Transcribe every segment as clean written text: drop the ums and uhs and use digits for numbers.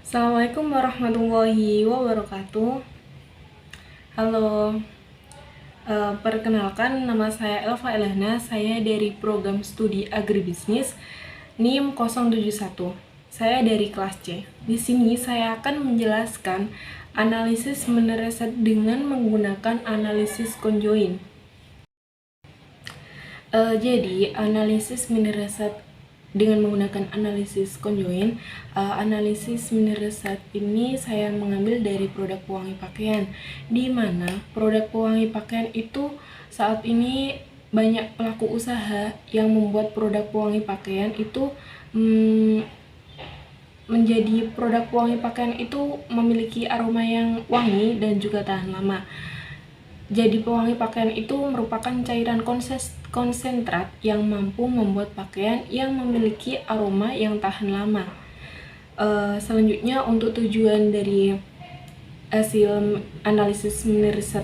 Assalamualaikum warahmatullahi wabarakatuh. Halo, perkenalkan nama saya Elva Elana. Saya dari program studi agribisnis NIM 071. Saya dari kelas C. Di sini saya akan menjelaskan analisis menereset dengan menggunakan analisis conjoint. Jadi analisis menereset dengan menggunakan analisis conjoint, analisis menereset ini saya mengambil dari produk pewangi pakaian, di mana produk pewangi pakaian itu saat ini banyak pelaku usaha yang membuat produk pewangi pakaian itu menjadi produk pewangi pakaian itu memiliki aroma yang wangi dan juga tahan lama. Jadi pewangi pakaian itu merupakan cairan konsentrat yang mampu membuat pakaian yang memiliki aroma yang tahan lama. Selanjutnya untuk tujuan dari hasil analisis menereset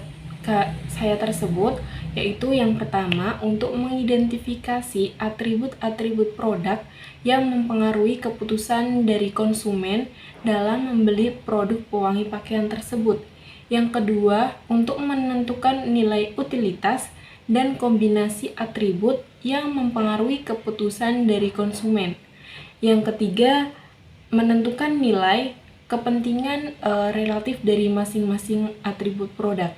saya tersebut, yaitu yang pertama untuk mengidentifikasi atribut-atribut produk yang mempengaruhi keputusan dari konsumen dalam membeli produk pewangi pakaian tersebut. Yang kedua, untuk menentukan nilai utilitas dan kombinasi atribut yang mempengaruhi keputusan dari konsumen. Yang ketiga, menentukan nilai kepentingan relatif dari masing-masing atribut produk.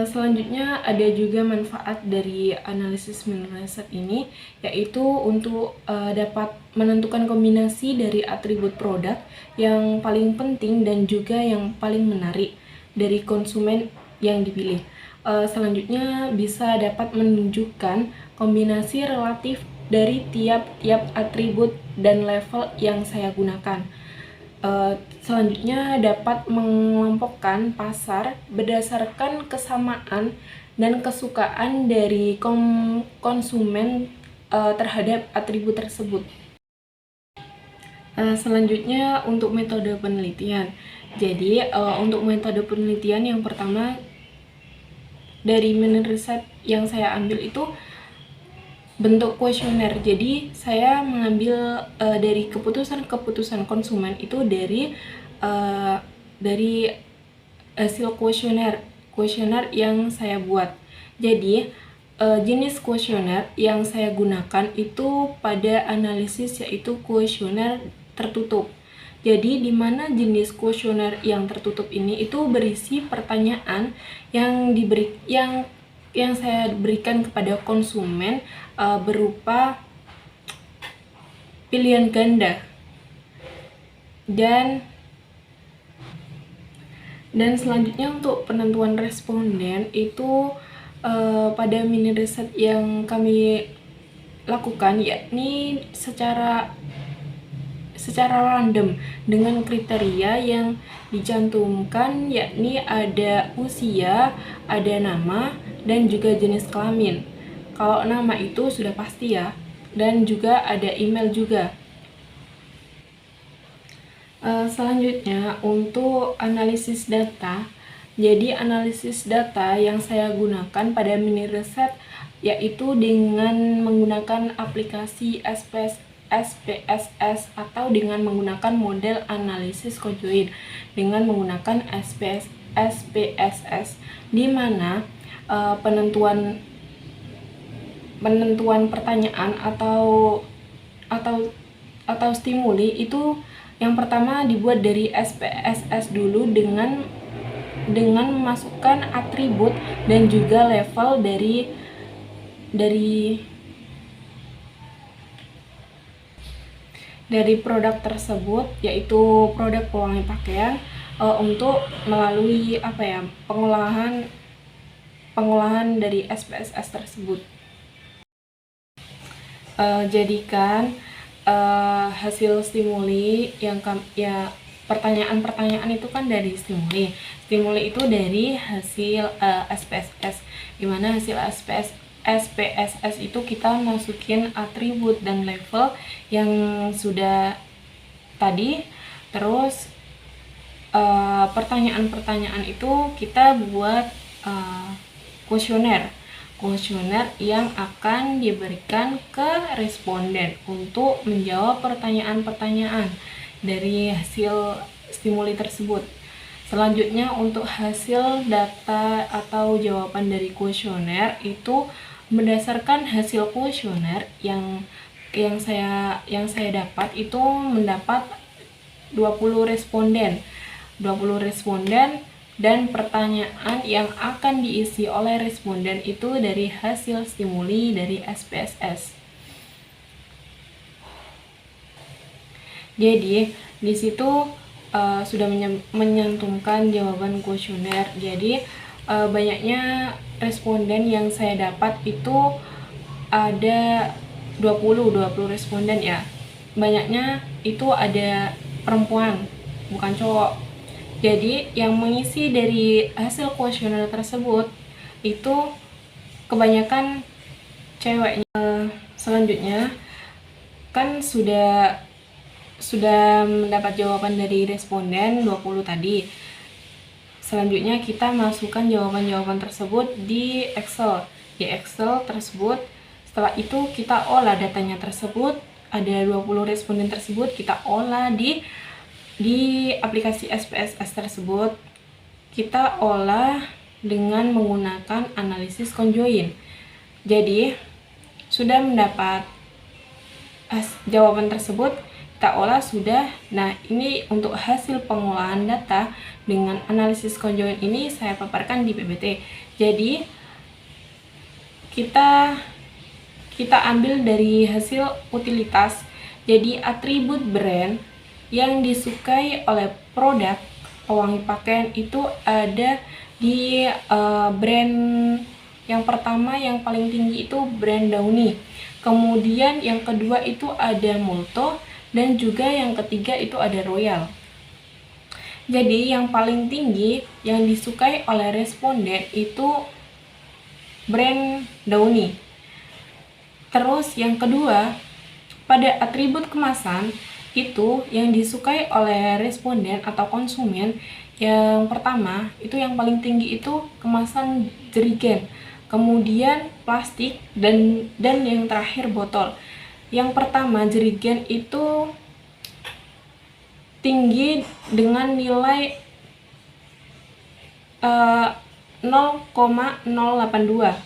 Selanjutnya ada juga manfaat dari analisis menereset ini, yaitu untuk dapat menentukan kombinasi dari atribut produk yang paling penting dan juga yang paling menarik dari konsumen yang dipilih. Selanjutnya bisa dapat menunjukkan kombinasi relatif dari tiap-tiap atribut dan level yang saya gunakan. Selanjutnya dapat mengelompokkan pasar berdasarkan kesamaan dan kesukaan dari konsumen terhadap atribut tersebut. Selanjutnya untuk metode penelitian. Jadi untuk metode penelitian yang pertama dari menereset yang saya ambil itu bentuk kuesioner. Jadi saya mengambil dari keputusan konsumen itu dari hasil kuesioner yang saya buat. Jadi jenis kuesioner yang saya gunakan itu pada analisis yaitu kuesioner tertutup. Jadi di mana jenis kuesioner yang tertutup ini itu berisi pertanyaan yang saya berikan kepada konsumen berupa pilihan ganda dan selanjutnya untuk penentuan responden itu pada mini riset yang kami lakukan, yakni secara random dengan kriteria yang dicantumkan, yakni ada usia, ada nama, dan juga jenis kelamin. Kalau nama itu sudah pasti ya, dan juga ada email juga. Selanjutnya untuk analisis data. Jadi analisis data yang saya gunakan pada mini riset yaitu dengan menggunakan aplikasi SPSS atau dengan menggunakan model analisis conjoint dengan menggunakan SPSS, di mana penentuan pertanyaan atau stimuli itu yang pertama dibuat dari SPSS dulu dengan memasukkan atribut dan juga level dari produk tersebut, yaitu produk pewangi pakaian, untuk melalui pengolahan dari SPSS tersebut. Jadikan hasil stimuli yang pertanyaan-pertanyaan itu kan dari stimuli itu dari hasil SPSS, dimana hasil SPSS itu kita masukin atribut dan level yang sudah tadi, terus pertanyaan-pertanyaan itu kita buat kuesioner kuesioner yang akan diberikan ke responden untuk menjawab pertanyaan-pertanyaan dari hasil stimuli tersebut. Selanjutnya, untuk hasil data atau jawaban dari kuesioner itu berdasarkan hasil kuesioner yang saya dapat itu mendapat 20 responden dan pertanyaan yang akan diisi oleh responden itu dari hasil stimuli dari SPSS. Jadi di situ sudah menyantumkan jawaban kuesioner. Jadi banyaknya responden yang saya dapat itu ada 20 responden ya. Banyaknya itu ada perempuan, bukan cowok. Jadi yang mengisi dari hasil kuesioner tersebut itu kebanyakan ceweknya. Selanjutnya kan sudah mendapat jawaban dari responden 20 tadi. Selanjutnya kita masukkan jawaban-jawaban tersebut di Excel. Di Excel tersebut, setelah itu kita olah datanya tersebut, ada 20 responden tersebut, kita olah di aplikasi SPSS tersebut. Kita olah dengan menggunakan analisis conjoin. Jadi sudah mendapat jawaban tersebut, kita olah sudah. Nah, ini untuk hasil pengolahan data dengan analisis conjoin ini saya paparkan di PPT. Jadi kita ambil dari hasil utilitas. Jadi atribut brand yang disukai oleh produk pewangi pakaian itu ada di brand yang pertama yang paling tinggi itu brand Downy. Kemudian yang kedua itu ada Molto, dan juga yang ketiga itu ada Royal. Jadi yang paling tinggi yang disukai oleh responden itu brand Downy. Terus yang kedua, pada atribut kemasan itu yang disukai oleh responden atau konsumen, yang pertama itu yang paling tinggi itu kemasan jerigen, kemudian plastik, dan yang terakhir botol. Yang pertama jerigen itu tinggi dengan nilai 0,082.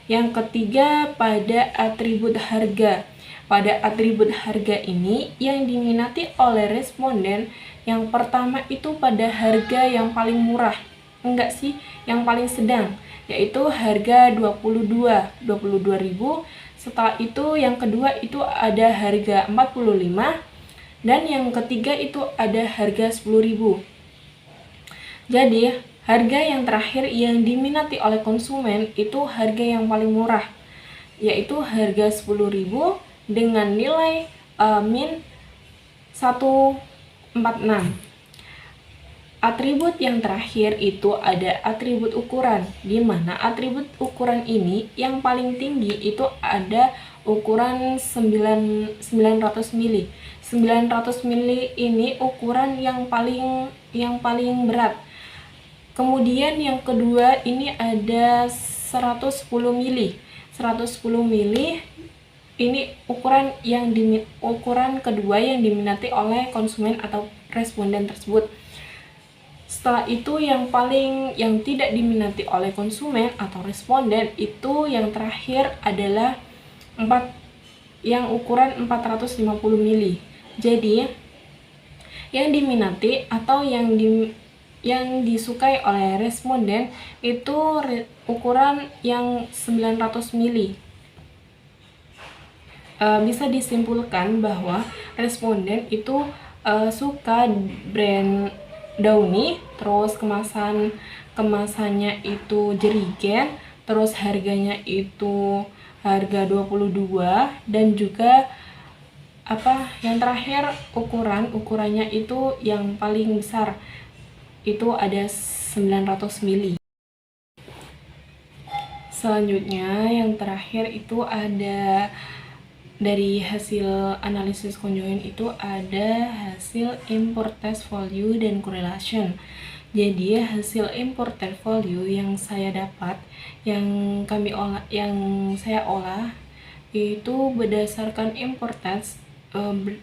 Yang ketiga pada atribut harga. Pada atribut harga ini yang diminati oleh responden, yang pertama itu pada harga yang paling murah, yang paling sedang, yaitu harga 22.000. Setelah itu yang kedua itu ada harga 45, dan yang ketiga itu ada harga 10.000. Jadi harga yang terakhir yang diminati oleh konsumen itu harga yang paling murah, yaitu harga 10.000 dengan nilai min 146. Atribut yang terakhir itu ada atribut ukuran, di mana atribut ukuran ini yang paling tinggi itu ada ukuran 900 mili. 900 mili ini ukuran yang paling berat. Kemudian yang kedua ini ada 110 mili. 110 mili ini ukuran kedua yang diminati oleh konsumen atau responden tersebut. Setelah itu yang tidak diminati oleh konsumen atau responden itu yang terakhir adalah yang ukuran 450 mili. Jadi yang diminati atau yang disukai oleh responden itu ukuran yang 900 mili. Bisa disimpulkan bahwa responden itu suka brand Downy, terus kemasannya itu jerigen, terus harganya itu harga 22, dan juga yang terakhir ukurannya itu yang paling besar itu ada 900 mili. Selanjutnya yang terakhir itu ada dari hasil analisis conjoin itu ada hasil import test value dan correlation. Jadi hasil import portfolio yang saya dapat, yang saya olah itu berdasarkan import tax,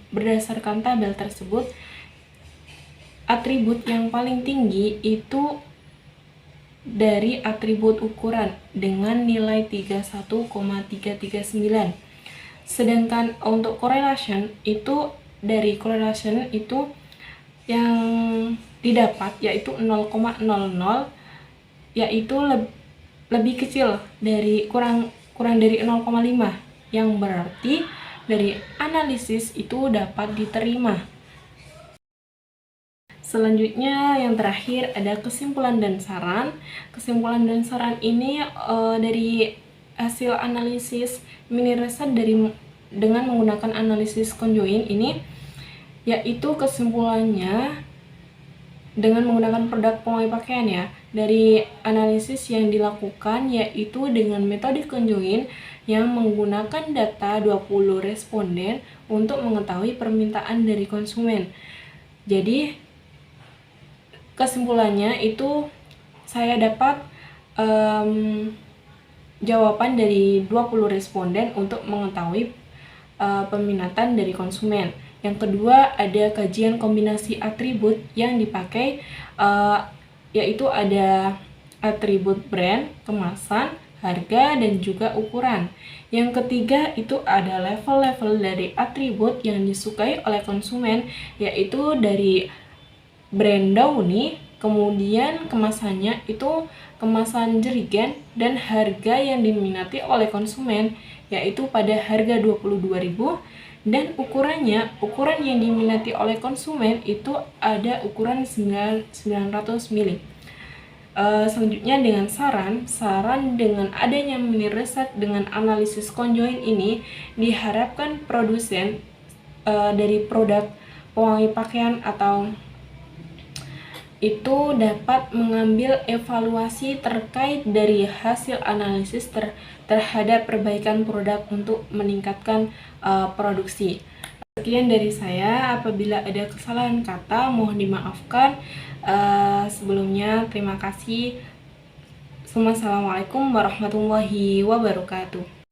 berdasarkan tabel tersebut, atribut yang paling tinggi itu dari atribut ukuran dengan nilai 31,339. Sedangkan untuk correlation itu, dari correlation itu yang didapat yaitu 0,00, yaitu lebih kecil dari kurang dari 0,5, yang berarti dari analisis itu dapat diterima. Selanjutnya yang terakhir ada kesimpulan dan saran. Kesimpulan dan saran ini dari hasil analisis mini riset dengan menggunakan analisis conjoint ini, yaitu kesimpulannya dengan menggunakan produk pewangi pakaian ya. Dari analisis yang dilakukan yaitu dengan metode conjoint yang menggunakan data 20 responden untuk mengetahui permintaan dari konsumen. Jadi kesimpulannya itu saya dapat jawaban dari 20 responden untuk mengetahui peminatan dari konsumen. Yang kedua, ada kajian kombinasi atribut yang dipakai, yaitu ada atribut brand, kemasan, harga, dan juga ukuran. Yang ketiga, itu ada level-level dari atribut yang disukai oleh konsumen, yaitu dari brand Downy, kemudian kemasannya itu kemasan jerigen, dan harga yang diminati oleh konsumen, yaitu pada harga 22.000. Dan ukuran yang diminati oleh konsumen itu ada ukuran 900 mili. Selanjutnya dengan saran dengan adanya mini riset dengan analisis conjoint ini, diharapkan produsen dari produk pewangi pakaian atau itu dapat mengambil evaluasi terkait dari hasil analisis terhadap perbaikan produk untuk meningkatkan produksi. Sekian dari saya. Apabila ada kesalahan kata, mohon dimaafkan. Sebelumnya terima kasih. Assalamualaikum warahmatullahi wabarakatuh.